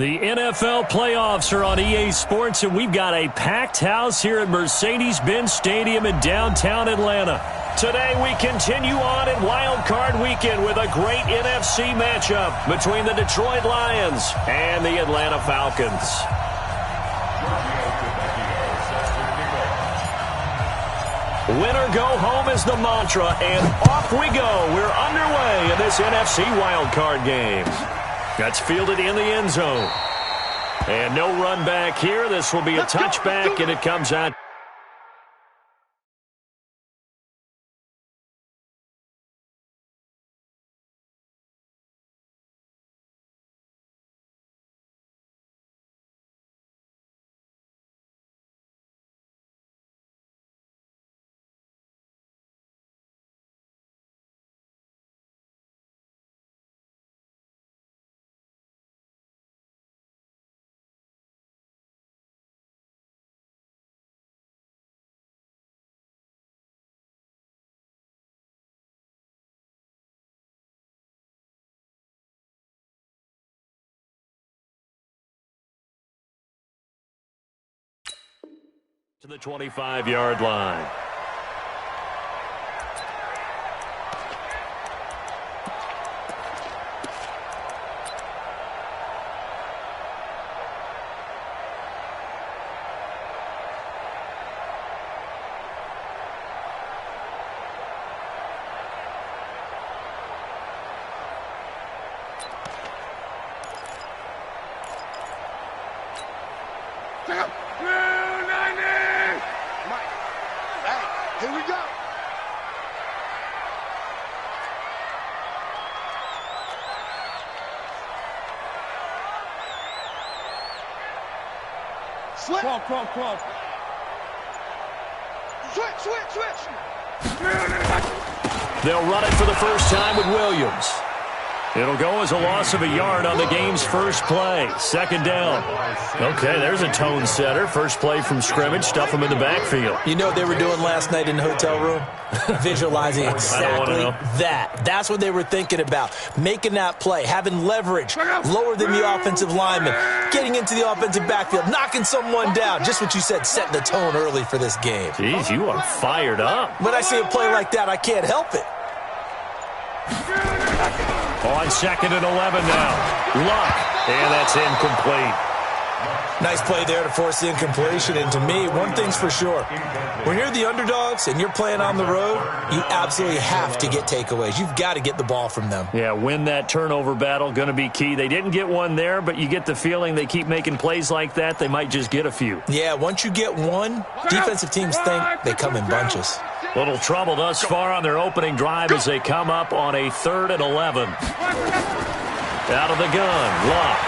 The NFL playoffs are on EA Sports, and we've got a packed house here at Mercedes-Benz Stadium in downtown Atlanta. Today we continue on in Wild Card Weekend with a great NFC matchup between the Detroit Lions and the Atlanta Falcons. Winner go home is the mantra, and off we go. We're underway in this NFC Wild Card game. That's fielded in the end zone. And no run back here. This will be a touchback, and it comes out. To the 25-yard line. Come. Switch. They'll run it for the first time with Williams. It'll go as a loss of a yard on the game's first play. Second down. Okay, there's a tone setter. First play from scrimmage. Stuff them in the backfield. You know what they were doing last night in the hotel room? Visualizing exactly that. That's what they were thinking about. Making that play, having leverage, lower than the offensive lineman, getting into the offensive backfield, knocking someone down. Just what you said, setting the tone early for this game. Jeez, you are fired up. When I see a play like that, I can't help it. On 2nd and 11 now. Luck, and that's incomplete. Nice play there to force the incompletion. And to me, one thing's for sure. When you're the underdogs and you're playing on the road, you absolutely have to get takeaways. You've got to get the ball from them. Yeah, win that turnover battle, going to be key. They didn't get one there, but you get the feeling they keep making plays like that, they might just get a few. Yeah, once you get one, defensive teams think they come in bunches. Little trouble thus far on their opening drive as they come up on a 3rd and 11. Out of the gun, Luck.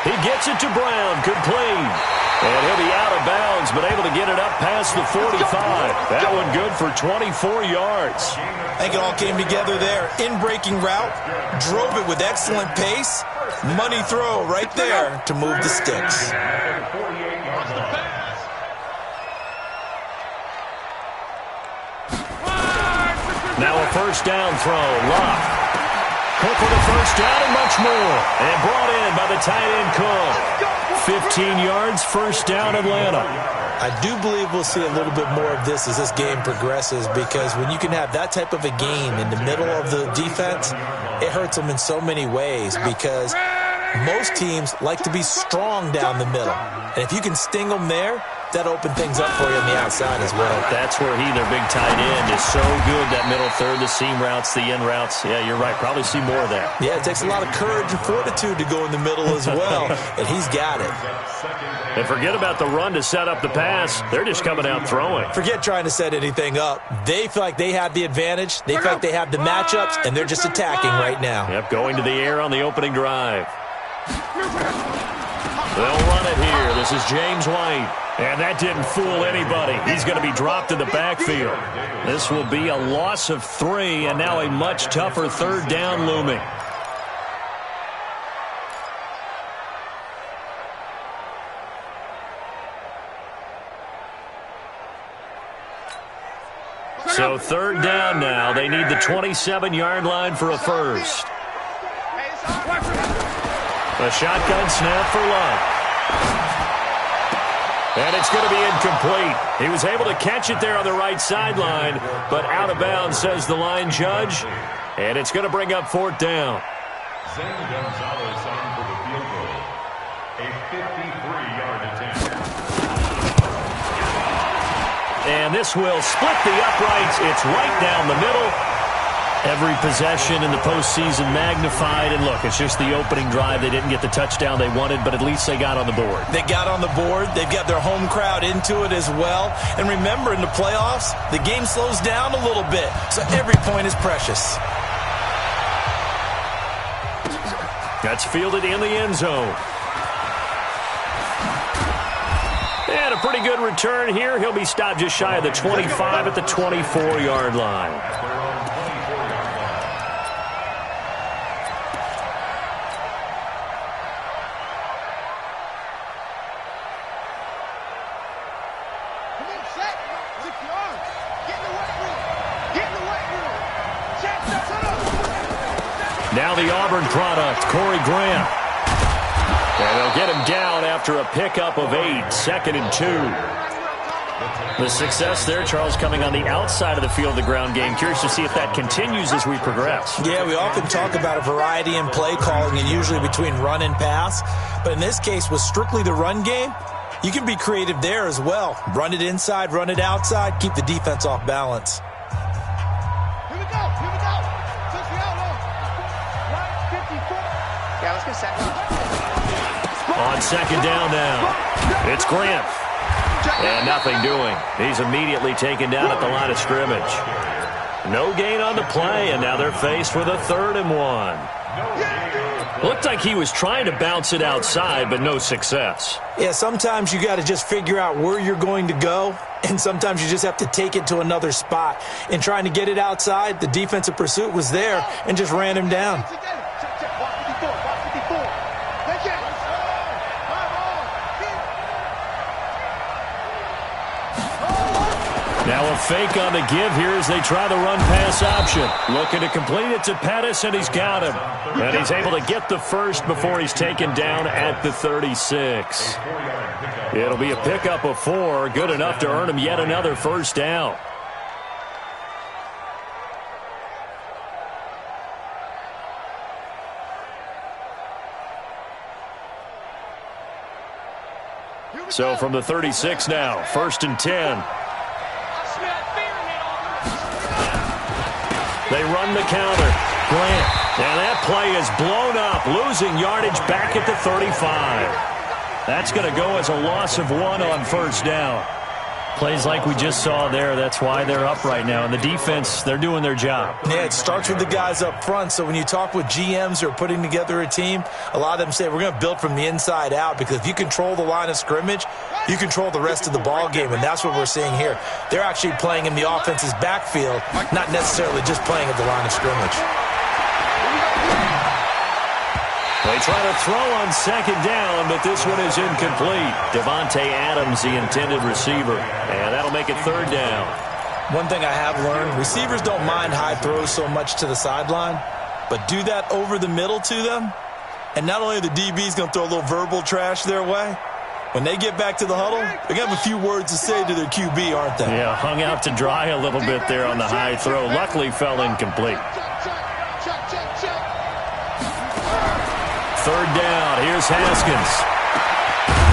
He gets it to Brown, complete. And he'll be out of bounds, but able to get it up past the 45. That one good for 24 yards. I think it all came together there. In-breaking route, drove it with excellent pace. Money throw right there to move the sticks. Now a first down throw, Luck. Cook for the first down and much more. And brought in by the tight end Cook. 15 yards, first down Atlanta. I do believe we'll see a little bit more of this as this game progresses, because when you can have that type of a game in the middle of the defense, it hurts them in so many ways, because most teams like to be strong down the middle. And if you can sting them there, that open things up for you on the outside as well. That's where their big tight end, is so good, that middle third, the seam routes, the in routes. Yeah, you're right. Probably see more of that. Yeah, it takes a lot of courage and fortitude to go in the middle as well, and he's got it. And forget about the run to set up the pass. They're just coming out throwing. Forget trying to set anything up. They feel like they have the advantage. They feel like they have the matchups, and they're just attacking right now. Yep, going to the air on the opening drive. They'll run it here. This is James White. And that didn't fool anybody. He's going to be dropped in the backfield. This will be a loss of 3, and now a much tougher 3rd down looming. So 3rd down now. They need the 27-yard line for a first. A shotgun snap for Luck. And it's going to be incomplete. He was able to catch it there on the right sideline, but out of bounds, says the line judge. And it's going to bring up 4th down. Zane Gonzalez on for the field goal. A 53-yard attempt. And this will split the uprights. It's right down the middle. Every possession in the postseason magnified. And look, it's just the opening drive. They didn't get the touchdown they wanted, but at least they got on the board. They got on the board. They've got their home crowd into it as well. And remember, in the playoffs, the game slows down a little bit. So every point is precious. That's fielded in the end zone. And a pretty good return here. He'll be stopped just shy of the 25 at the 24-yard line. Now the Auburn product, Corey Grant. And they'll get him down after a pickup of 8, 2nd and 2. The success there, Charles, coming on the outside of the field, the ground game. Curious to see if that continues as we progress. Yeah, we often talk about a variety in play calling, and usually between run and pass. But in this case, with strictly the run game, you can be creative there as well. Run it inside, run it outside, keep the defense off balance. Here we go. Touch the outlaw. Right, 54. Yeah, let's get second. On 2nd down now, it's Grant. And nothing doing. He's immediately taken down at the line of scrimmage. No gain on the play, and now they're faced with a 3rd and 1. Looked like he was trying to bounce it outside, but no success. Yeah, sometimes you got to just figure out where you're going to go, and sometimes you just have to take it to another spot. In trying to get it outside, the defensive pursuit was there and just ran him down. Now a fake on the give here as they try the run-pass option. Looking to complete it to Pettis, and he's got him. And he's able to get the first before he's taken down at the 36. It'll be a pickup of 4, good enough to earn him yet another first down. So from the 36 now, 1st and 10. They run the counter. Grant. And that play is blown up, losing yardage back at the 35. That's going to go as a loss of 1 on 1st down. Plays like we just saw there, that's why they're up right now. And the defense, they're doing their job. Yeah, it starts with the guys up front. So when you talk with GMs who are putting together a team, a lot of them say we're going to build from the inside out, because if you control the line of scrimmage, you control the rest of the ball game, and that's what we're seeing here. They're actually playing in the offense's backfield, not necessarily just playing at the line of scrimmage. They try to throw on 2nd down, but this one is incomplete. Devontae Adams, the intended receiver, and that'll make it 3rd down. One thing I have learned, receivers don't mind high throws so much to the sideline, but do that over the middle to them, and not only are the DBs going to throw a little verbal trash their way, when they get back to the huddle, they're going to have a few words to say to their QB, aren't they? Yeah, hung out to dry a little bit there on the high throw. Luckily fell incomplete. 3rd down. Here's Haskins.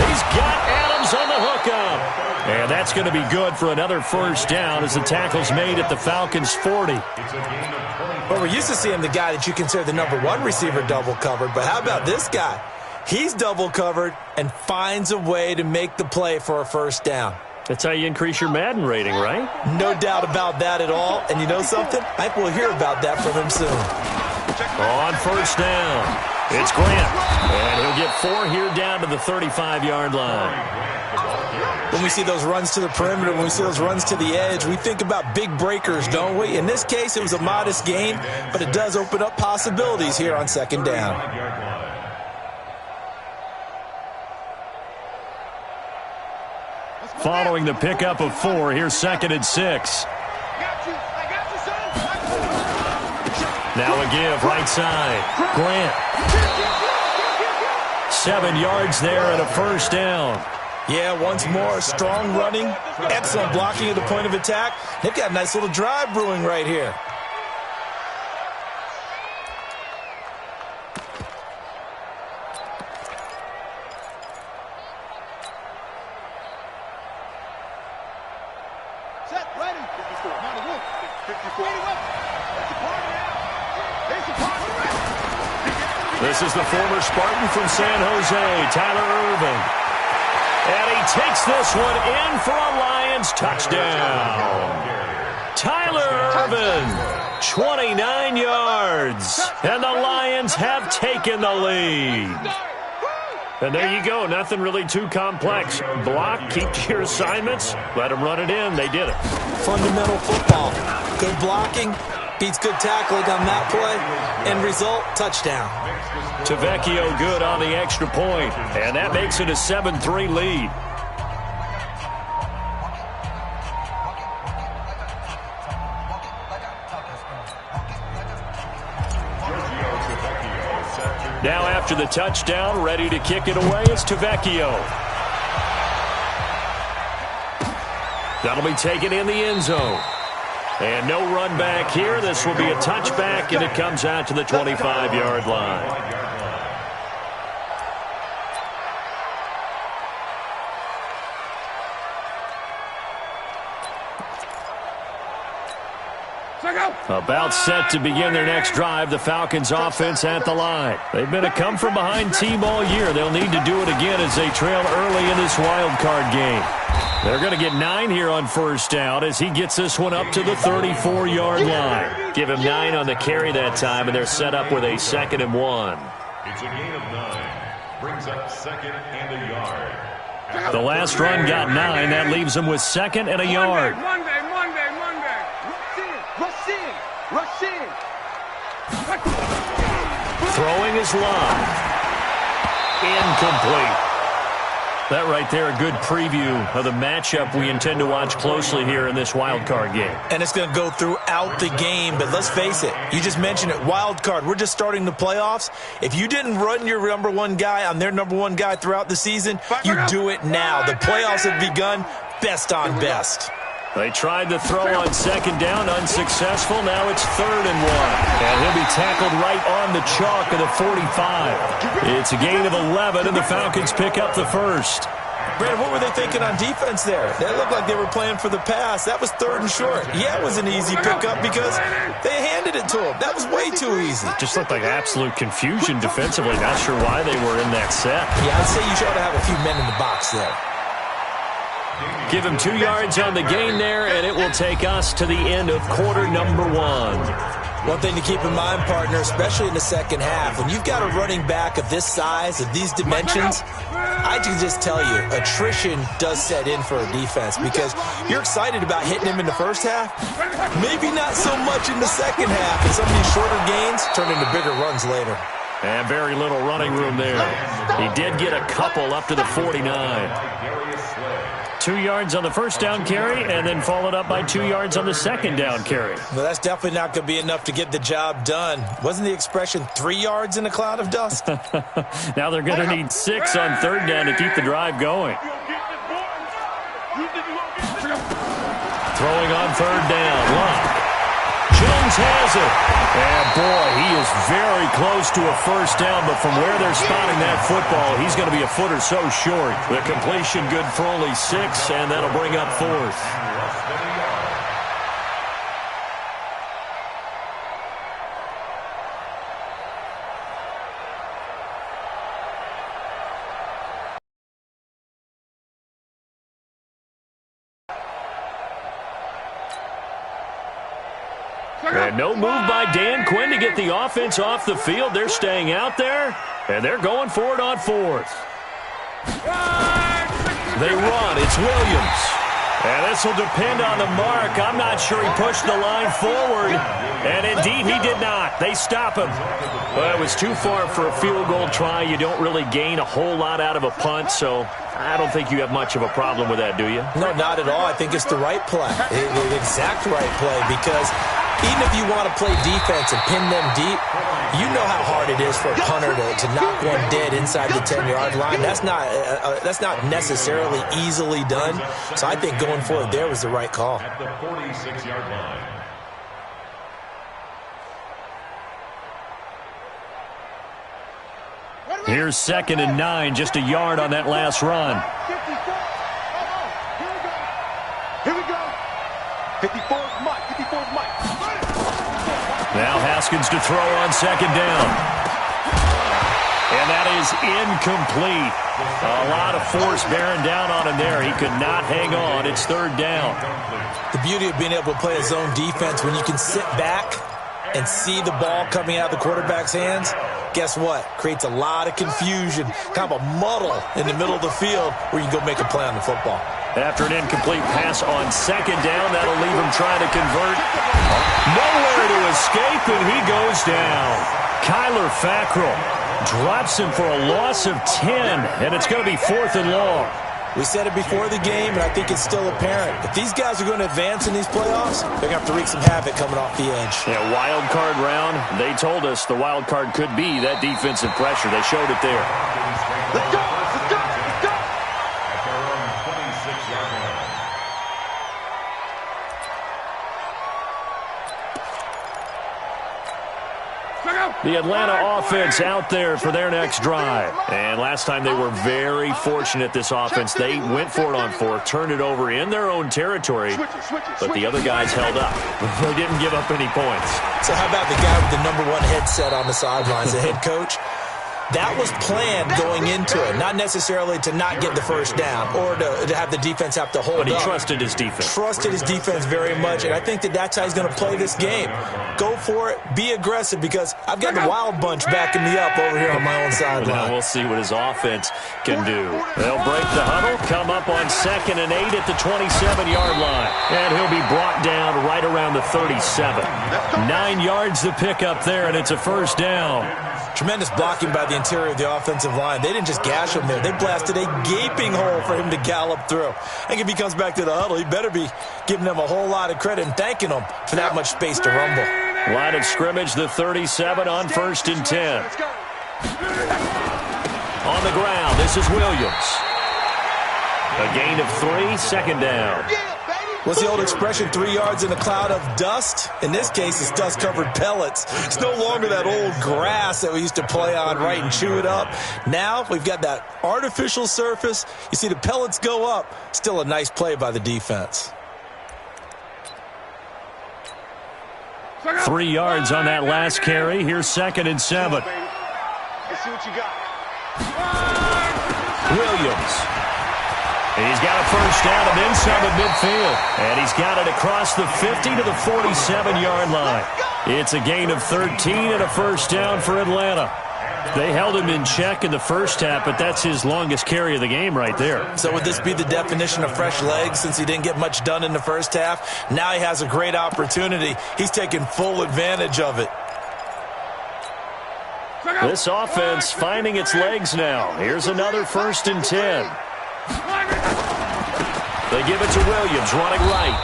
He's got Adams on the hookup. And that's going to be good for another first down as the tackle's made at the Falcons' 40. Well, we're used to seeing the guy that you consider the #1 receiver double covered, but how about this guy? He's double covered and finds a way to make the play for a first down. That's how you increase your Madden rating, right? No doubt about that at all. And you know something? I think we'll hear about that from him soon. On 1st down, it's Grant. And he'll get 4 here down to the 35-yard line. When we see those runs to the perimeter, when we see those runs to the edge, we think about big breakers, don't we? In this case, it was a modest gain, but it does open up possibilities here on 2nd down. Following the pickup of 4, here's 2nd and 6. Now a give, right side. Grant. 7 yards there and a first down. Yeah, once more, strong running, excellent blocking at the point of attack. They've got a nice little drive brewing right here. Set, ready. 54. 54. This is the former Spartan from San Jose, Tyler Irvin. And he takes this one in for a Lions touchdown. Tyler Irvin, 29 yards. And the Lions have taken the lead. And there you go. Nothing really too complex. Block, keep to your assignments, let them run it in. They did it. Fundamental football. Good blocking, beats good tackling on that play. End result, touchdown. Tavecchio good on the extra point. And that makes it a 7-3 lead. Now after the touchdown, ready to kick it away is Tavecchio. That'll be taken in the end zone. And no run back here. This will be a touchback, and it comes out to the 25-yard line. About set to begin their next drive, the Falcons offense at the line. They've been a come-from-behind team all year. They'll need to do it again as they trail early in this wild card game. They're going to get 9 here on first down as he gets this one up to the 34-yard line. Give him 9 on the carry that time, and they're set up with a 2nd and 1. It's a gain of 9. Brings up 2nd and a yard. The last run got 9. That leaves them with 2nd and a yard. Monday. Rush in. Throwing is long. Incomplete. That right there, a good preview of the matchup we intend to watch closely here in this wild card game. And it's going to go throughout the game, but let's face it, you just mentioned it, wild card. We're just starting the playoffs. If you didn't run your number one guy on their number one guy throughout the season, you do it now. The playoffs have begun, best on best. They tried to throw on 2nd down, unsuccessful. Now it's 3rd and 1. And he'll be tackled right on the chalk of the 45. It's a gain of 11, and the Falcons pick up the first. Brandon, what were they thinking on defense there? They looked like they were playing for the pass. That was 3rd and short. Yeah, it was an easy pickup because they handed it to him. That was way too easy. Just looked like absolute confusion defensively. Not sure why they were in that set. Yeah, I'd say you should have a few men in the box there. Give him 2 yards on the gain there, and it will take us to the end of quarter number 1. One thing to keep in mind, partner, especially in the second half, when you've got a running back of this size, of these dimensions, I can just tell you, attrition does set in for a defense because you're excited about hitting him in the first half, maybe not so much in the second half, and some of these shorter gains turn into bigger runs later. And very little running room there. He did get a couple up to the 49. 2 yards on the first down carry, and then followed up by 2 yards on the second down carry. Well, that's definitely not going to be enough to get the job done. Wasn't the expression 3 yards in a cloud of dust? Now they're going to need 6 on 3rd down to keep the drive going. Throwing on 3rd down. Lock. Jones has it. And, boy, he is very close to a first down, but from where they're spotting that football, he's going to be a foot or so short. The completion good for only 6, and that'll bring up 4th. And no move by Dan Quinn to get the offense off the field. They're staying out there, and they're going for it on 4th. They run. It's Williams. And this will depend on the mark. I'm not sure he pushed the line forward. And, indeed, he did not. They stop him. Well, it was too far for a field goal try. You don't really gain a whole lot out of a punt, so I don't think you have much of a problem with that, do you? No, not at all. I think it's the right play, the exact right play, because even if you want to play defense and pin them deep, you know how hard it is for a punter to knock one dead inside the 10-yard line. That's not necessarily easily done. So I think going forward there was the right call. At the 46-yard line. Here's 2nd and 9, just a yard on that last run. 54. Here we go. 54's Mike. 54's Mike. Now Haskins to throw on 2nd down. And that is incomplete. A lot of force bearing down on him there. He could not hang on. It's 3rd down. The beauty of being able to play a zone defense when you can sit back and see the ball coming out of the quarterback's hands, guess what? Creates a lot of confusion, kind of a muddle in the middle of the field where you can go make a play on the football. After an incomplete pass on 2nd down, that'll leave him trying to convert. Nowhere to escape, and he goes down. Kyler Fackrell drops him for a loss of 10, and it's going to be 4th and long. We said it before the game, and I think it's still apparent. If these guys are going to advance in these playoffs, they're going to have to wreak some havoc coming off the edge. Yeah, wild card round. They told us the wild card could be that defensive pressure. They showed it there. Let's go. Let's go. Let's go. At their own 26-yard line. The Atlanta offense out there for their next drive. And last time they were very fortunate, this offense. They went for it on 4th, turned it over in their own territory, but the other guys held up. They didn't give up any points. So how about the guy with the #1 headset on the sidelines, the head coach? That was planned going into it, not necessarily to not get the first down or to have the defense have to hold up. But he trusted his defense. Trusted his defense very much, and I think that's how he's going to play this game. Go for it, be aggressive, because I've got the wild bunch backing me up over here on my own sideline. Now we'll see what his offense can do. They'll break the huddle, come up on 2nd and 8 at the 27-yard line. And he'll be brought down right around the 37. 9 yards to pick up there, and it's a 1st down. Tremendous blocking by the interior of the offensive line. They didn't just gash him there. They blasted a gaping hole for him to gallop through. I think if he comes back to the huddle, he better be giving them a whole lot of credit and thanking them for that much space to rumble. Line of scrimmage, the 37 on 1st and 10. On the ground, this is Williams. A gain of 3, 2nd down. What's the old expression, 3 yards in a cloud of dust? In this case, it's dust-covered pellets. It's no longer that old grass that we used to play on, right, and chew it up. Now we've got that artificial surface. You see the pellets go up. Still a nice play by the defense. 3 yards on that last carry. Here's 2nd and 7. Let's see what you got. Williams. He's got a 1st down and then some at midfield. And he's got it across the 50 to the 47-yard line. It's a gain of 13 and a 1st down for Atlanta. They held him in check in the first half, but that's his longest carry of the game right there. So would this be the definition of fresh legs since he didn't get much done in the first half? Now he has a great opportunity. He's taking full advantage of it. This offense finding its legs now. Here's another 1st and 10. They give it to Williams, running right.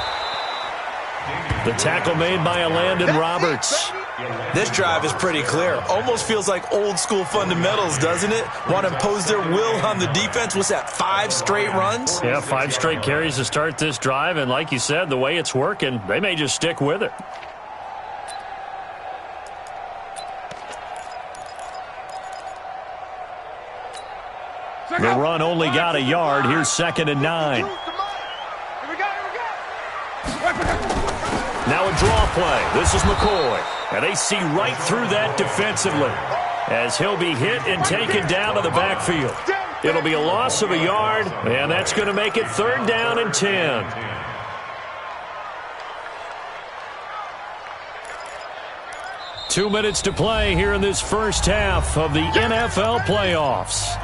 The tackle made by Landon Roberts. This drive is pretty clear. Almost feels like old school fundamentals, doesn't it? Want to impose their will on the defense. What's that, 5 straight runs? Yeah, 5 straight carries to start this drive. And like you said, the way it's working, they may just stick with it. The run only got a yard. Here's 2nd and 9. Now a draw play. This is McCoy. And they see right through that defensively as he'll be hit and taken down to the backfield. It'll be a loss of a yard, and that's going to make it 3rd down and 10. Two minutes to play here in this first half of the NFL playoffs.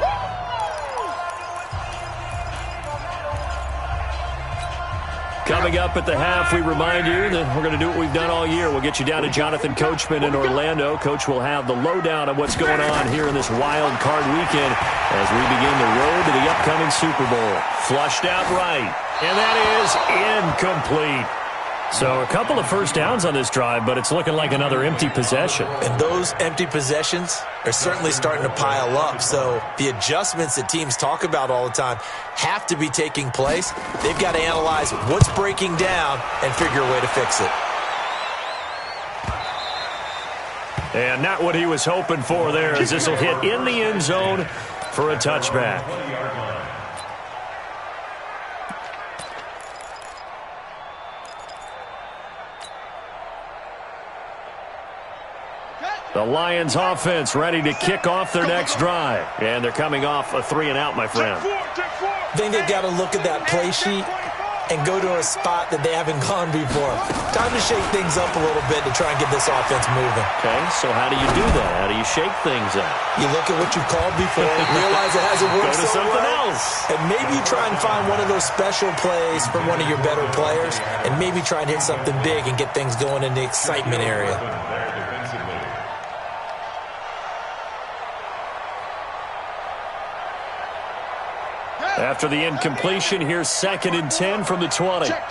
Coming up at the half, we remind you that we're going to do what we've done all year. We'll get you down to Jonathan Coachman in Orlando. Coach will have the lowdown of what's going on here in this wild card weekend as we begin the road to the upcoming Super Bowl. Flushed out right, and that is incomplete. So a couple of first downs on this drive, but it's looking like another empty possession. And those empty possessions are certainly starting to pile up. So the adjustments that teams talk about all the time have to be taking place. They've got to analyze what's breaking down and figure a way to fix it. And not what he was hoping for there, as this will hit in the end zone for a touchback. The Lions offense ready to kick off their next drive. And they're coming off a 3-and-out, my friend. I think they've got to look at that play sheet and go to a spot that they haven't gone before. Time to shake things up a little bit to try and get this offense moving. Okay, so how do you do that? How do you shake things up? You look at what you've called before, realize it hasn't worked Go to so something well, else. and maybe you try and find one of those special plays from one of your better players, and maybe try and hit something big and get things going in the excitement area. After the incompletion, here's 2nd and 10 from the 20. Check.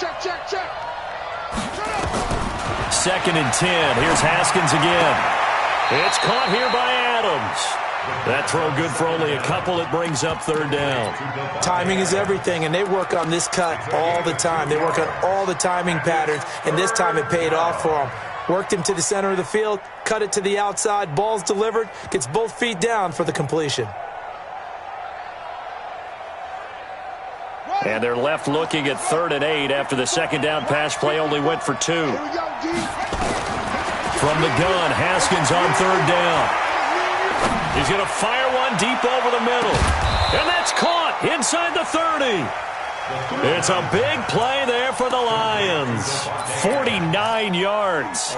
2nd and 10. Here's Haskins again. It's caught here by Adams. That throw good for only a couple. It brings up 3rd down. Timing is everything, and they work on this cut all the time. They work on all the timing patterns, and this time it paid off for them. Worked him to the center of the field, cut it to the outside, ball's delivered, gets both feet down for the completion. And they're left looking at 3rd and 8 after the 2nd down pass play only went for 2. From the gun, Haskins on 3rd down. He's going to fire one deep over the middle. And that's caught inside the 30. It's a big play there for the Lions. 49 yards.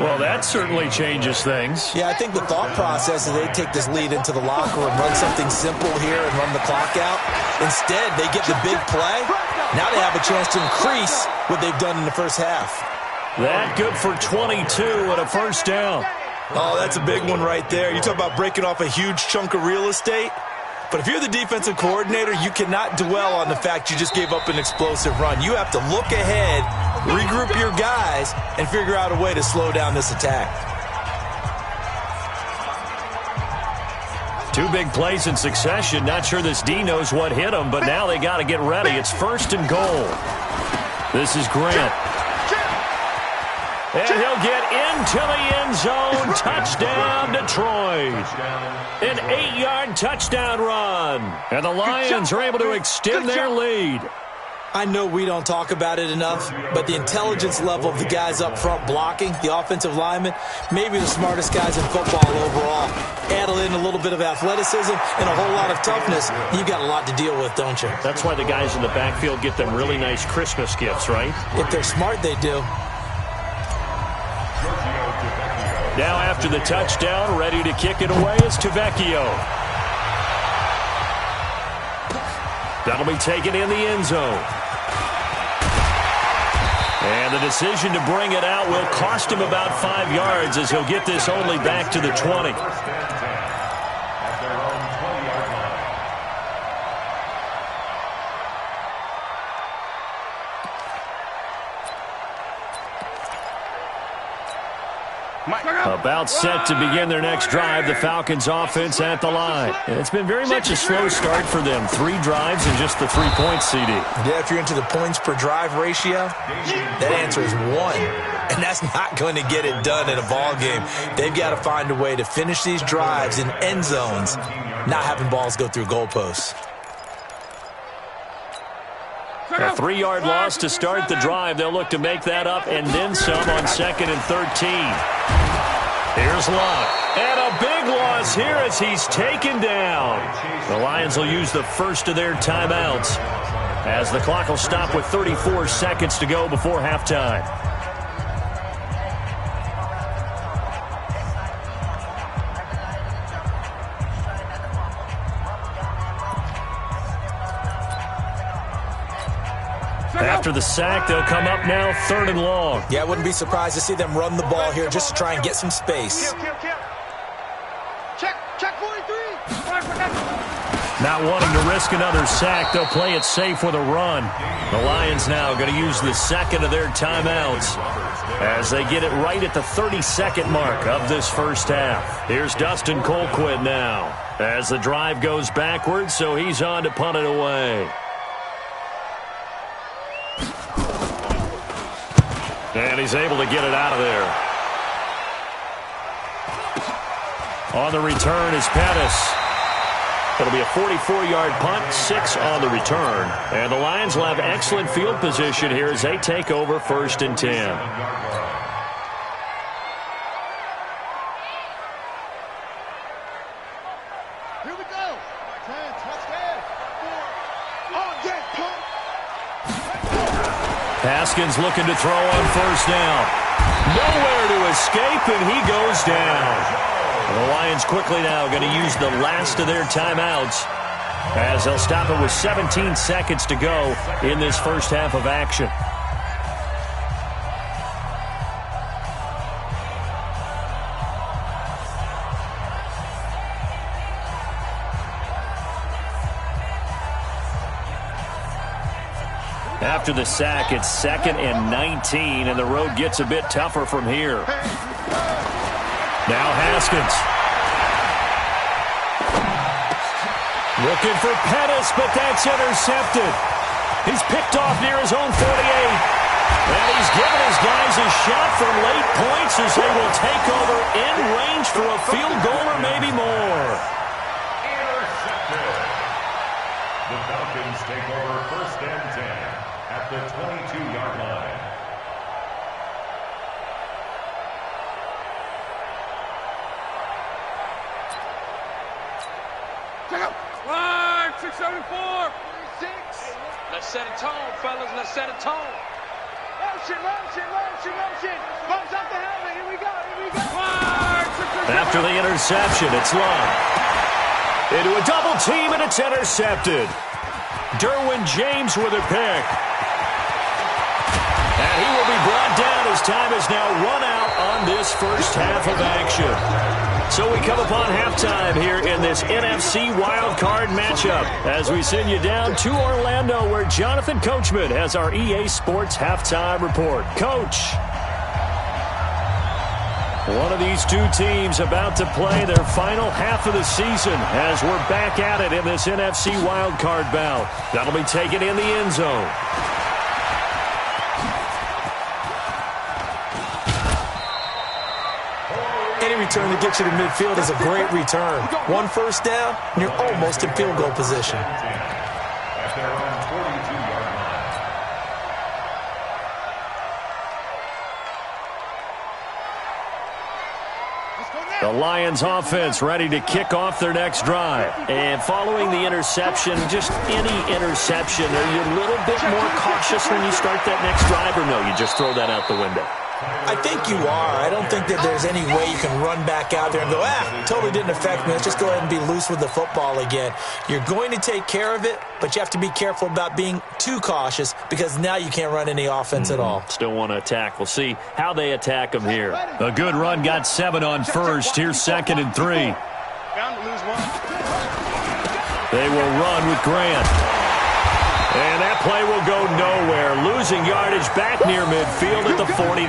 Well, that certainly changes things. Yeah, I think the thought process is they take this lead into the locker room, run something simple here and run the clock out. Instead, they get the big play. Now they have a chance to increase what they've done in the first half. That good for 22 and a first down. Oh, that's a big one right there. You talk about breaking off a huge chunk of real estate. But if you're the defensive coordinator, you cannot dwell on the fact you just gave up an explosive run. You have to look ahead, regroup your guys, and figure out a way to slow down this attack. 2 big plays in succession. Not sure this D knows what hit him, but now they got to get ready. It's 1st and goal. This is Grant. And he'll get into the end zone. Touchdown, Detroit. An 8-yard touchdown run. And the Lions are able to extend their lead. I know we don't talk about it enough, but the intelligence level of the guys up front blocking, the offensive linemen, maybe the smartest guys in football overall. Add in a little bit of athleticism and a whole lot of toughness, you got a lot to deal with, don't you? That's why the guys in the backfield get them really nice Christmas gifts, right? If they're smart, they do. Now after the touchdown, ready to kick it away is Tavecchio. That'll be taken in the end zone. And the decision to bring it out will cost him about 5 yards as he'll get this only back to the 20. About set to begin their next drive, the Falcons offense at the line. It's been very much a slow start for them. 3 drives and just the 3 points, CD. Yeah, if you're into the points per drive ratio, that answer is 1. And that's not going to get it done in a ball game. They've got to find a way to finish these drives in end zones, not having balls go through goalposts. A 3-yard loss to start the drive. They'll look to make that up and then some on 2nd and 13. Here's Locke. And a big loss here as he's taken down. The Lions will use the first of their timeouts as the clock will stop with 34 seconds to go before halftime. After the sack, they'll come up now 3rd and long. Yeah, I wouldn't be surprised to see them run the ball here just to try and get some space. Check 43. Not wanting to risk another sack, they'll play it safe with a run. The Lions now going to use the second of their timeouts as they get it right at the 32nd mark of this first half. Here's Dustin Colquitt now as the drive goes backwards, so he's on to punt it away. And he's able to get it out of there. On the return is Pettis. It'll be a 44-yard punt, 6 on the return. And the Lions will have excellent field position here as they take over 1st and 10. Here we go. 10, touchdown. 4. On deck, punt. Haskins looking to throw on 1st down. Nowhere to escape, and he goes down. The Lions quickly now going to use the last of their timeouts as they'll stop it with 17 seconds to go in this first half of action. After the sack, it's 2nd and 19, and the road gets a bit tougher from here. Now Haskins. Looking for Pettis, but that's intercepted. He's picked off near his own 48. And he's given his guys a shot from late points as they will take over in range for a field goal or maybe more. Intercepted. The Falcons take over 1st and 10 at the 22-yard line. Line 674. 6. Let's set a tone, fellas. Let's set a tone. Motion, motion, motion, motion. Bumps up the helmet. Here we go, here we go. Line 674. After the interception, it's Love. Into a double team, and it's intercepted. Derwin James with a pick. And he will be brought down as time is now run out on this first half of action. So we come upon halftime here in this NFC wildcard matchup as we send you down to Orlando where Jonathan Coachman has our EA Sports halftime report. Coach, one of these two teams about to play their final half of the season as we're back at it in this NFC wildcard bout. That'll be taken in the end zone. Return to get you to midfield is a great return. 1 first down, and you're almost in field goal position. At their own 42-yard line. The Lions offense ready to kick off their next drive. And following the interception, just any interception, are you a little bit more cautious when you start that next drive, or no, you just throw that out the window? I think you are. I don't think that there's any way you can run back out there and go, totally didn't affect me. Let's just go ahead and be loose with the football again. You're going to take care of it, but you have to be careful about being too cautious because now you can't run any offense at all. Still want to attack. We'll see how they attack them here. A good run got 7 on first. Here's 2nd and 3. Bound to lose 1. They will run with Grant. And that play will go nowhere. Losing yardage back near midfield at the 49.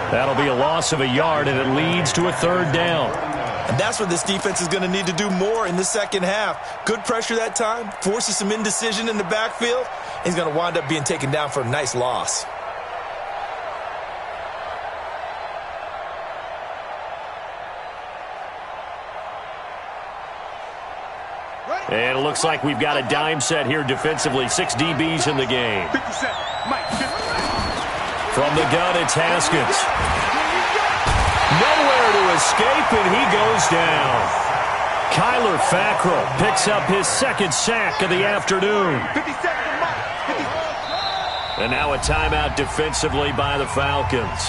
That'll be a loss of a yard, and it leads to a 3rd down. And that's what this defense is going to need to do more in the second half. Good pressure that time, forces some indecision in the backfield. He's going to wind up being taken down for a nice loss. And it looks like we've got a dime set here defensively. 6 DBs in the game. 57. Mike, 50. From the gun, it's Haskins. Nowhere to escape, and he goes down. Kyler Fackrell picks up his 2nd sack of the afternoon. 57 to Mike. And now a timeout defensively by the Falcons.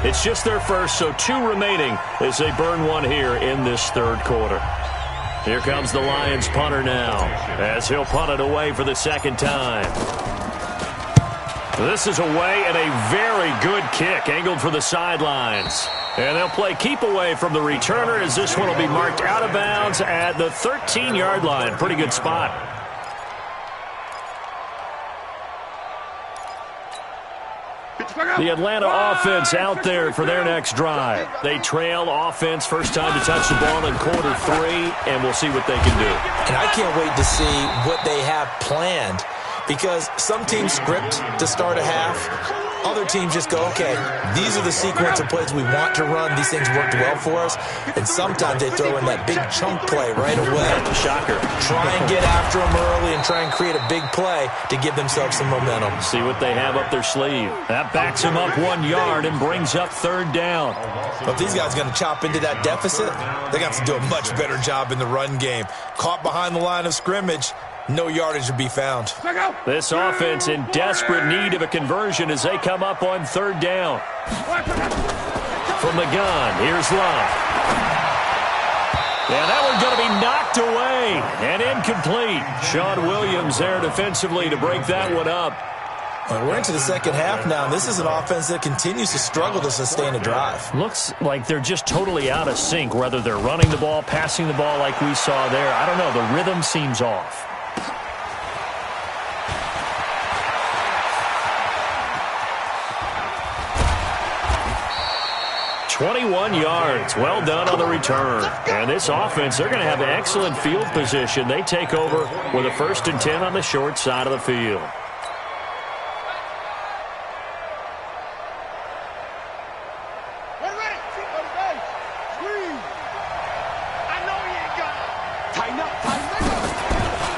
It's just their first, so 2 remaining as they burn 1 here in this 3rd quarter. Here comes the Lions punter now as he'll punt it away for the 2nd time. This is away and a very good kick angled for the sidelines. And they'll play keep away from the returner as this one will be marked out of bounds at the 13-yard line. Pretty good spot. The Atlanta offense out there for their next drive. They trail offense, first time to touch the ball in quarter 3, and we'll see what they can do. And I can't wait to see what they have planned, because some teams script to start a half. Other teams just go, okay, these are the sequence of plays we want to run. These things worked well for us. And sometimes they throw in that big chunk play right away. Shocker. Try and get after them early and try and create a big play to give themselves some momentum. See what they have up their sleeve. That backs them up 1 yard and brings up 3rd down. But if these guys are going to chop into that deficit, they got to do a much better job in the run game. Caught behind the line of scrimmage, no yardage to be found. This offense in desperate need of a conversion as they come up on 3rd down. From the gun, here's Love. Yeah, that one's going to be knocked away and incomplete. Sean Williams there defensively to break that one up. We're into the second half now. This is an offense that continues to struggle to sustain a drive. Looks like they're just totally out of sync, whether they're running the ball, passing the ball like we saw there. I don't know. The rhythm seems off. "21 yards. Well done on the return. And this offense, they're going to have excellent field position. They take over with a 1st and 10 on the short side of the field.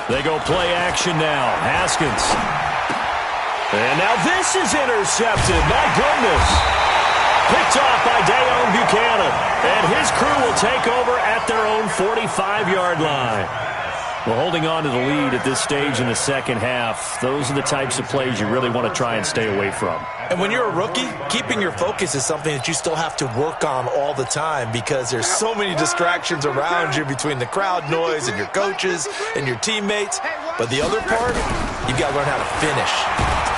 They go play action now. Haskins. And now this is intercepted. My goodness. Picked off by Dayon Buchanan. And his crew will take over at their own 45-yard line. Well, holding on to the lead at this stage in the second half, those are the types of plays you really want to try and stay away from. And when you're a rookie, keeping your focus is something that you still have to work on all the time, because there's so many distractions around you between the crowd noise and your coaches and your teammates. But the other part, you've got to learn how to finish.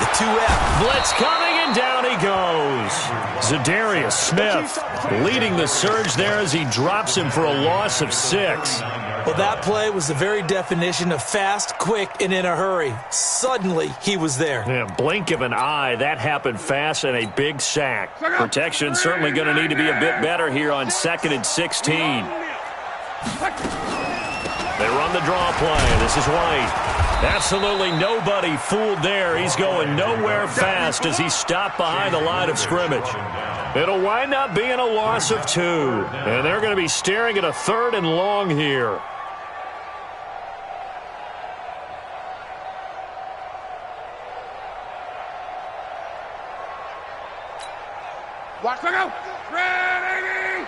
The 2F. Blitz coming, and down he goes. Zadarius Smith leading the surge there as he drops him for a loss of 6. Well, that play was the very definition of fast, quick, and in a hurry. Suddenly, he was there. Yeah, blink of an eye. That happened fast, and a big sack. Protection certainly going to need to be a bit better here on 2nd and 16. They run the draw play. This is White. Absolutely nobody fooled there. He's going nowhere fast as he stopped behind the line of scrimmage. It'll wind up being a loss of 2. And they're going to be staring at a 3rd and long here. Watch the go. Ready.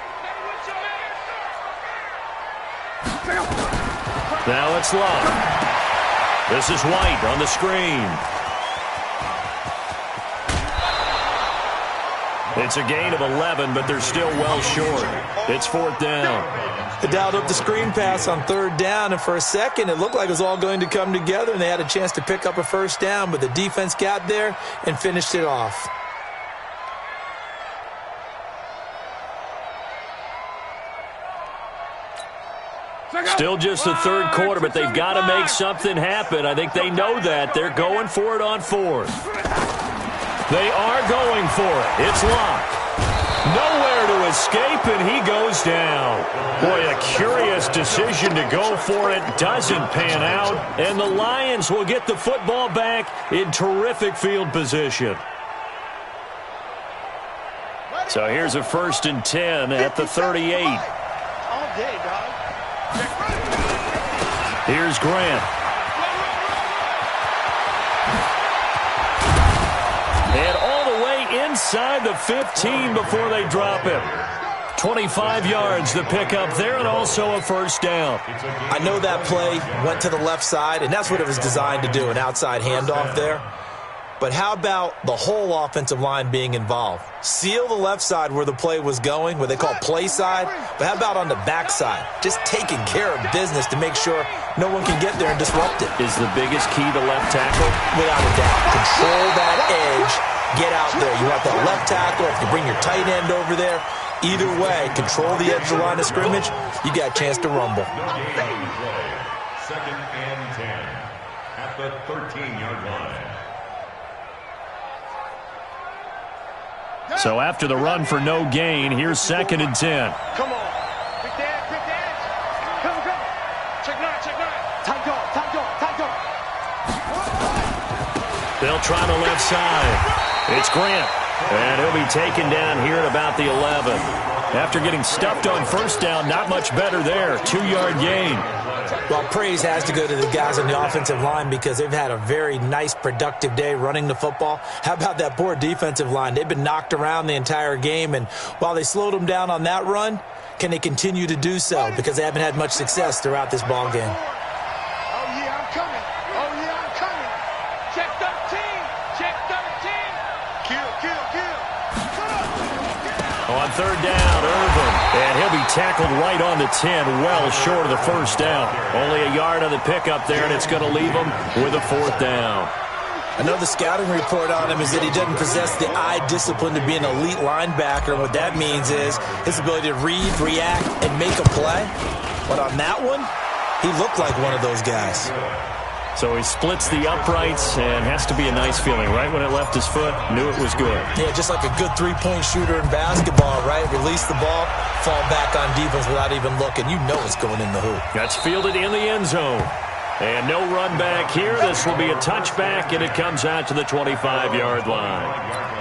Now it's Love. This is White on the screen. It's a gain of 11, but they're still well short. It's 4th down. They dialed up the screen pass on 3rd down, and for a second it looked like it was all going to come together, and they had a chance to pick up a 1st down, but the defense got there and finished it off. Still just the 3rd quarter, but they've got to make something happen. I think they know that. They're going for it on 4th. They are going for it. It's locked. Nowhere to escape, and he goes down. Boy, a curious decision to go for it. Doesn't pan out, and the Lions will get the football back in terrific field position. So here's a 1st and 10 at the 38. All day, dog. Here's Grant. And all the way inside the 15 before they drop him. 25 yards to pick up there, and also a 1st down. I know that play went to the left side, and that's what it was designed to do, an outside handoff there. But how about the whole offensive line being involved? Seal the left side where the play was going, what they call play side. But how about on the back side? Just taking care of business to make sure no one can get there and disrupt it. Is the biggest key to left tackle? Without a doubt. Control that edge. Get out there. You want that left tackle. If you bring your tight end over there, either way, control the edge of the line of scrimmage, you got a chance to rumble. Second and 10 at the 13-yard line. So after the run for no gain, here's second and 10. Come on. Quick dance, quick dance. Come. Check nine. Tight go. They'll try the left side. It's Grant. And he'll be taken down here at about the 11. After getting stuffed on first down, not much better there. 2-yard gain. Well, praise has to go to the guys on the offensive line because they've had a very nice, productive day running the football. How about that poor defensive line? They've been knocked around the entire game, and while they slowed them down on that run, can they continue to do so? Because they haven't had much success throughout this ball game. Oh, yeah, I'm coming. Check 13. Check 13. Kill. On third down, Irvin. And he'll be tackled right on the 10, well short of the first down. Only a yard on the pickup there, and it's going to leave him with a fourth down. I know the scouting report on him is that he doesn't possess the eye discipline to be an elite linebacker. And what that means is his ability to read, react, and make a play. But on that one, he looked like one of those guys. So he splits the uprights and has to be a nice feeling. Right when it left his foot, knew it was good. Yeah, just like a good three-point shooter in basketball, right? Release the ball, fall back on defense without even looking. You know it's going in the hoop. That's fielded in the end zone. And no run back here. This will be a touchback, and it comes out to the 25-yard line.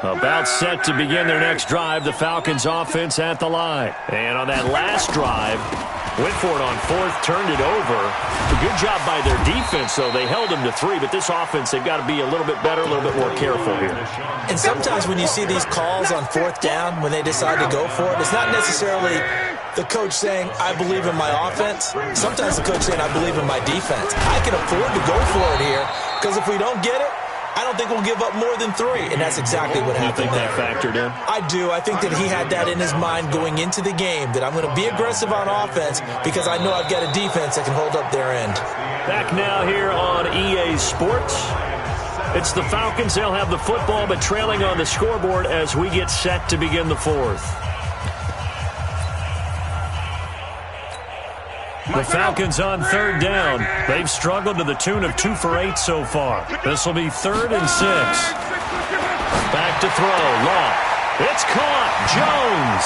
About set to begin their next drive, the Falcons offense at the line. And on that last drive, went for it on fourth, turned it over. A good job by their defense, though. They held them to 3, but this offense, they've got to be a little bit better, a little bit more careful here. And sometimes when you see these calls on fourth down, when they decide to go for it, it's not necessarily the coach saying, I believe in my offense. Sometimes the coach saying, I believe in my defense. I can afford to go for it here, because if we don't get it, I don't think we'll give up more than 3, and that's exactly what happened there. You think that factored in? I do. I think that he had that in his mind going into the game, that I'm going to be aggressive on offense because I know I've got a defense that can hold up their end. Back now here on EA Sports. It's the Falcons. They'll have the football, but trailing on the scoreboard as we get set to begin the fourth. The Falcons on third down. They've struggled to the tune of 2 for 8 so far. This will be 3rd and 6. Back to throw. Long. It's caught. Jones.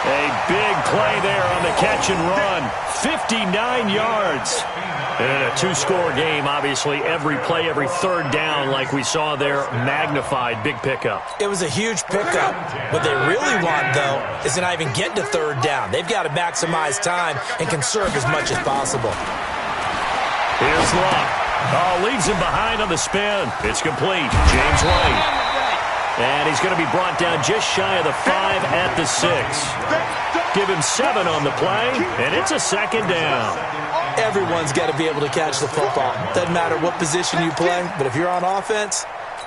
A big play there on the catch and run. 59 yards. And a 2-score game, obviously. Every play, every third down, like we saw there, magnified. Big pickup. It was a huge pickup. What they really want, though, is to not even get to third down. They've got to maximize time and conserve as much as possible. Here's Luck. Oh, leaves him behind on the spin. It's complete. James White. And he's going to be brought down just shy of the 5 at the 6. Give him 7 on the play, and it's a second down. Everyone's got to be able to catch the football. Doesn't matter what position you play, but if you're on offense,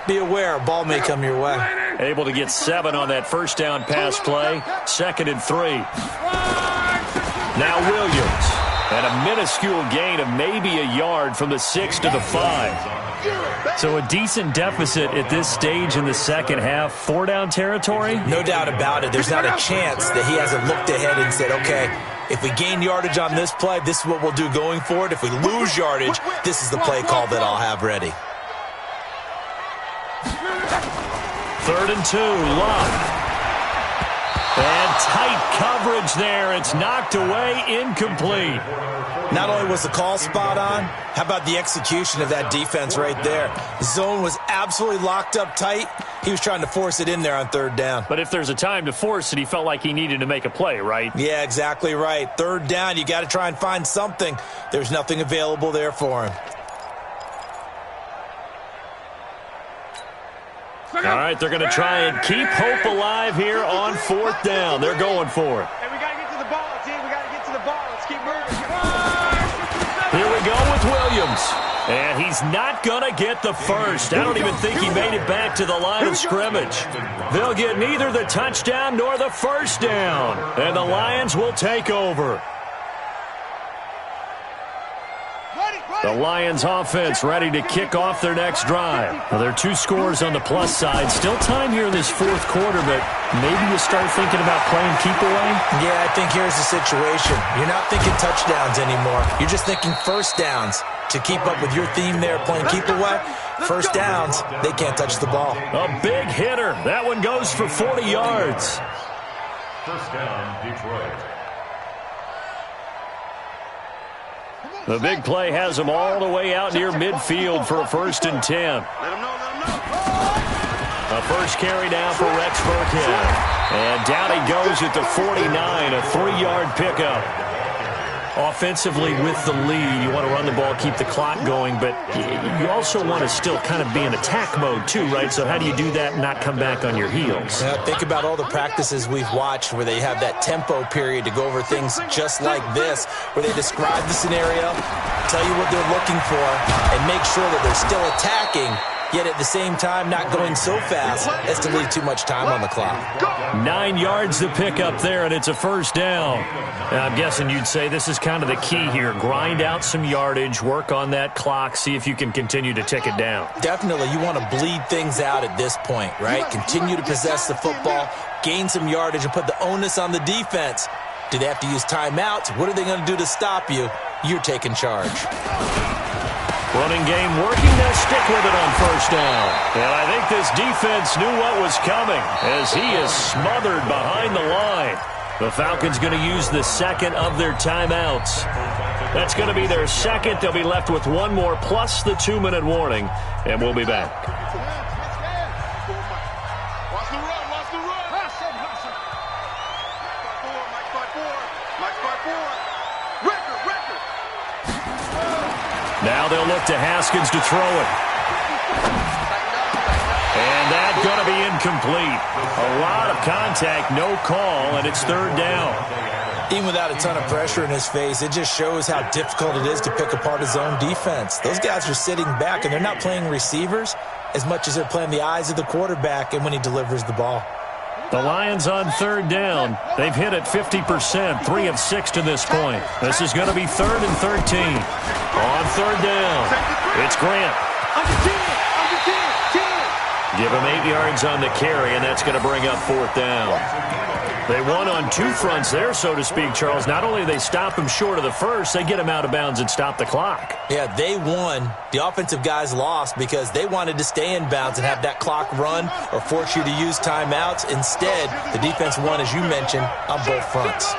be aware a ball may come your way. Able to get 7 on that first down pass play. 2nd and 3. Now Williams. And a minuscule gain of maybe a yard from the 6 to the 5. So a decent deficit at this stage in the second half. 4-down territory? No doubt about it. There's not a chance that he hasn't looked ahead and said, okay, if we gain yardage on this play, this is what we'll do going forward. If we lose yardage, this is the play call that I'll have ready. 3rd and 2, Luck. And tight coverage there. It's knocked away, incomplete. Not only was the call spot on, how about the execution of that defense right there? The zone was absolutely locked up tight. He was trying to force it in there on third down. But if there's a time to force it, he felt like he needed to make a play, right? Yeah, exactly right. Third down, you got to try and find something. There's nothing available there for him. All right, they're going to try and keep hope alive here on fourth down. They're going for it. Hey, we got to get to the ball, team. We got to get to the ball. Let's keep moving. Here we go with Williams. And he's not going to get the first. I don't even think he made it back to the line of scrimmage. They'll get neither the touchdown nor the first down. And the Lions will take over. The Lions offense ready to kick off their next drive. Well, there are 2 scores on the plus side. Still time here in this fourth quarter, but maybe you start thinking about playing keep away? Yeah, I think here's the situation. You're not thinking touchdowns anymore. You're just thinking first downs. To keep up with your theme there, playing keep away, first downs, they can't touch the ball. A big hitter. That one goes for 40 yards. First down, Detroit. The big play has them all the way out near midfield for a 1st and 10. Let him know, let him know. A first carry down for Rex Burkhead. And down he goes at the 49, a 3-yard pickup. Offensively with the lead, you want to run the ball, keep the clock going, but you also want to still kind of be in attack mode too, right? So how do you do that and not come back on your heels? Yeah, think about all the practices we've watched where they have that tempo period to go over things just like this, where they describe the scenario, tell you what they're looking for, and make sure that they're still attacking, yet at the same time not going so fast as to leave too much time on the clock. 9 yards to pick up there, and it's a first down. Now, I'm guessing you'd say this is kind of the key here. Grind out some yardage, work on that clock, see if you can continue to tick it down. Definitely, you want to bleed things out at this point, right? Continue to possess the football, gain some yardage, and put the onus on the defense. Do they have to use timeouts? What are they going to do to stop you? You're taking charge. Running game working. They'll stick with it on first down. And I think this defense knew what was coming as he is smothered behind the line. The Falcons going to use the second of their timeouts. That's going to be their second. They'll be left with one more plus the 2-minute warning, and we'll be back. Watch the run, watch the run. Mike 5-4. Record. Now they'll look to Haskins to throw it. And that's going to be incomplete. A lot of contact, no call, and it's third down. Even without a ton of pressure in his face, it just shows how difficult it is to pick apart his own defense. Those guys are sitting back, and they're not playing receivers as much as they're playing the eyes of the quarterback and when he delivers the ball. The Lions on third down. They've hit it 50%, 3 of 6 to this point. This is going to be 3rd and 13. On third down, it's Grant. Give him 8 yards on the carry, and that's going to bring up fourth down. They won on 2 fronts there, so to speak, Charles. Not only do they stop him short of the first, they get him out of bounds and stop the clock. Yeah, they won. The offensive guys lost because they wanted to stay in bounds and have that clock run or force you to use timeouts. Instead, the defense won, as you mentioned, on both fronts.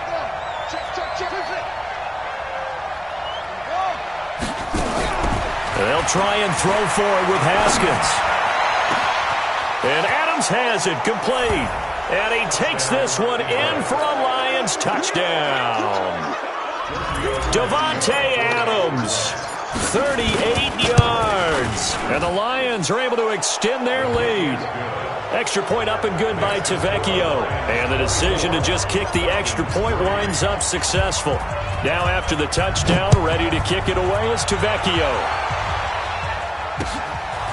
They'll try and throw for it with Haskins. And Adams has it complete. And he takes this one in for a Lions touchdown. Davante Adams, 38 yards. And the Lions are able to extend their lead. Extra point up and good by Tavecchio. And the decision to just kick the extra point winds up successful. Now after the touchdown, ready to kick it away is Tavecchio.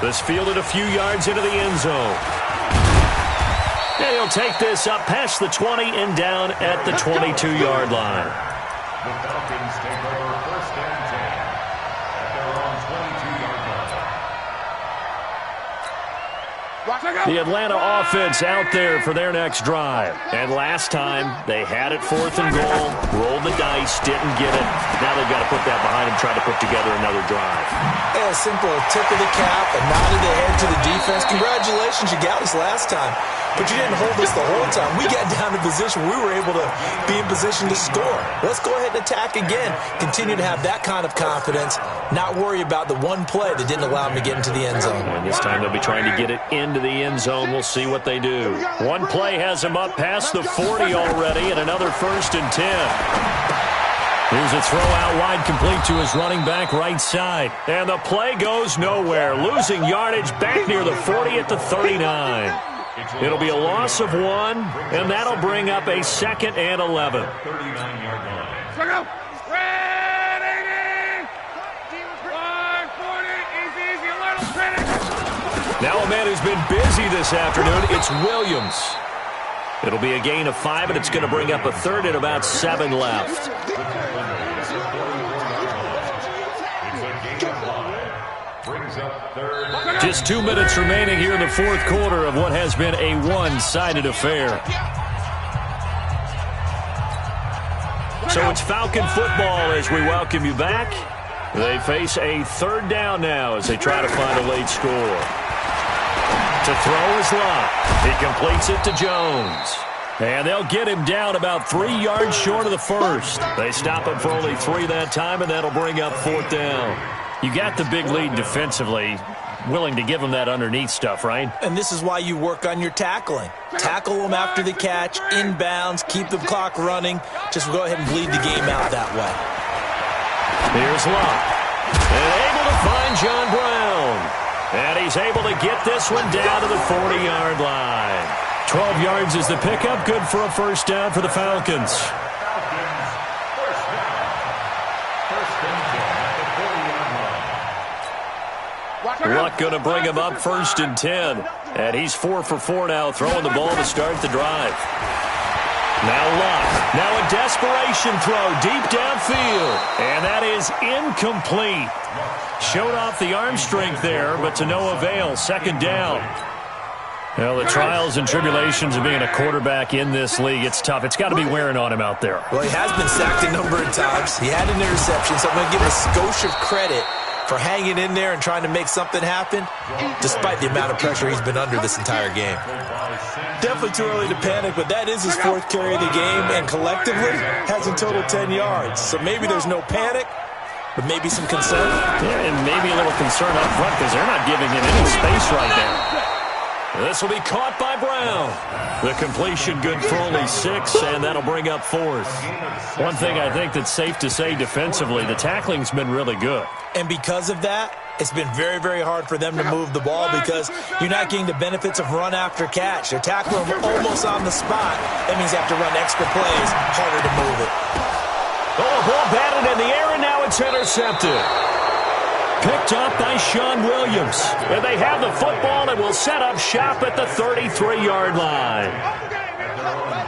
This fielded a few yards into the end zone. And he'll take this up past the 20 and down at the 22-yard line. The Falcons take over first and 10 at their own 22-yard The Atlanta offense out there for their next drive. And last time, they had it 4th and goal, rolled the dice, didn't get it. Now they've got to put that behind them, try to put together another drive. Yeah, a simple tip of the cap, a nod of the head to the defense. Congratulations, you got us last time. But you didn't hold us the whole time. We got down to position. We were able to be in position to score. Let's go ahead and attack again. Continue to have that kind of confidence, not worry about the one play that didn't allow them to get into the end zone. And this time they'll be trying to get it into the end zone. We'll see what they do. One play has them up past the 40 already, and another 1st and 10. Here's a throw out wide, complete to his running back right side. And the play goes nowhere. Losing yardage back near the 40 at the 39. It'll be a loss of 1, and that'll bring up a 2nd and 11. 39-yard line. Now a man who's been busy this afternoon, it's Williams. It'll be a gain of 5, and it's going to bring up a 3rd and about 7 left. Just 2 minutes remaining here in the 4th quarter of what has been a one-sided affair. So it's Falcon football as we welcome you back. They face a 3rd down now as they try to find a late score. To throw is Locke. He completes it to Jones. And they'll get him down about 3 yards short of the 1st. They stop him for only 3 that time, and that'll bring up 4th down. You got the big lead defensively. Willing to give him that underneath stuff, right? And this is why you work on your tackling. Tackle them after the catch, inbounds, keep the clock running. Just go ahead and bleed the game out that way. Here's Locke. And able to find John Brown. And he's able to get this one down to the 40-yard line. 12 yards is the pickup. Good for a 1st down for the Falcons. Luck going to bring him up 1st and 10. And he's 4 for 4 now, throwing the ball to start the drive. Now Luck. Now a desperation throw deep downfield. And that is incomplete. Showed off the arm strength there, but to no avail. 2nd down. Well, the trials and tribulations of being a quarterback in this league, it's tough. It's got to be wearing on him out there. Well, he has been sacked a number of times. He had an interception, so I'm going to give him a skosh of credit for hanging in there and trying to make something happen, despite the amount of pressure he's been under this entire game. Definitely too early to panic, but that is his 4th carry of the game, and collectively has in total 10 yards. So maybe there's no panic, but maybe some concern. Yeah, and maybe a little concern up front because they're not giving him any space right now. This will be caught by Brown. The completion good for only 6, and that'll bring up 4th. One thing I think that's safe to say defensively, the tackling's been really good. And because of that, it's been very, very hard for them to move the ball because you're not getting the benefits of run after catch. They're tackling them almost on the spot. That means they have to run extra plays, harder to move it. Oh, ball batted in the air, and now it's intercepted. Picked up by Sean Williams. And they have the football and will set up shop at the 33-yard line.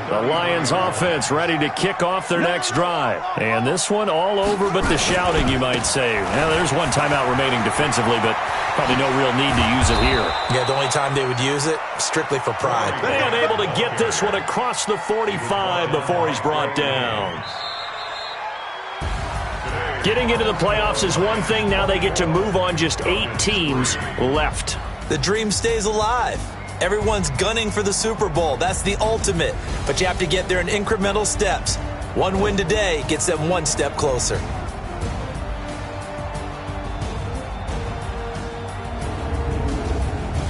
The Lions offense ready to kick off their next drive. And this one all over but the shouting, you might say. Now, there's one timeout remaining defensively, but probably no real need to use it here. Yeah, the only time they would use it, strictly for pride. And able to get this one across the 45 before he's brought down. Getting into the playoffs is one thing. Now they get to move on. Just 8 teams left. The dream stays alive. Everyone's gunning for the Super Bowl. That's the ultimate. But you have to get there in incremental steps. One win today gets them one step closer.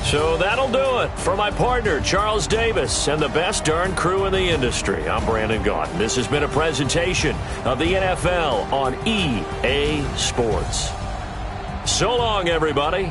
So that'll do it for my partner, Charles Davis, and the best darn crew in the industry. I'm Brandon Gaudin. This has been a presentation of the NFL on EA Sports. So long, everybody.